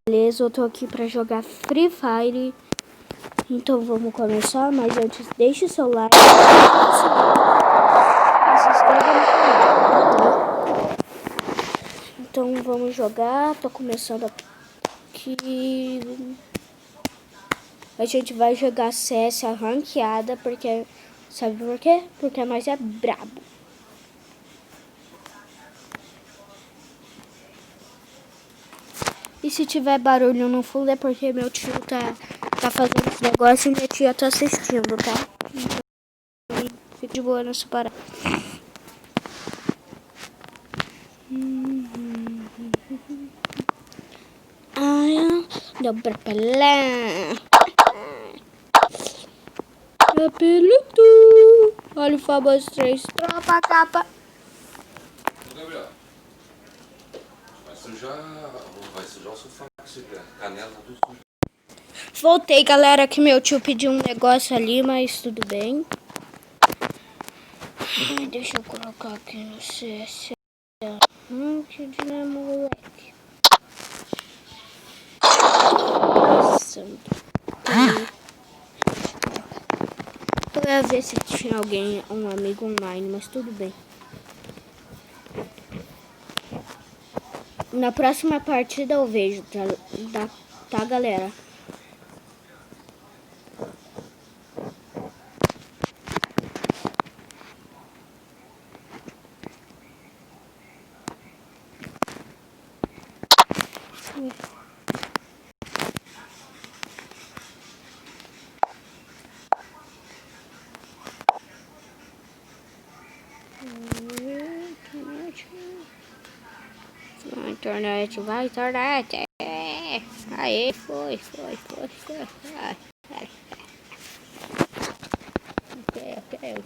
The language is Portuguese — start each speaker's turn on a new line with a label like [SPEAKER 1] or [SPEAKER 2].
[SPEAKER 1] Beleza, eu tô aqui pra jogar Free Fire. Então vamos começar, mas antes deixe o seu like, e se inscreva no canal, tá? Então vamos jogar, tô começando aqui. A gente vai jogar CS ranqueada, porque... Sabe por quê? Porque nós é brabo. E se tiver barulho no fundo é porque meu tio tá fazendo esse negócio e minha tia tá assistindo, tá? Então, fica de boa nessa parada. Deu pra pelar. Apelito. Olha o famoso 3. Tropa capa.
[SPEAKER 2] Gabriel, vai sujar o sofá, canela, tudo sujo.
[SPEAKER 1] Voltei, galera, que meu tio pediu um negócio ali, mas tudo bem. Ai, deixa eu colocar aqui no CS. Que de moleque. Eu ia ver se tinha alguém, um amigo online, mas tudo bem. Na próxima partida eu vejo, tá galera? Vai, internet. Aí, foi. Ok.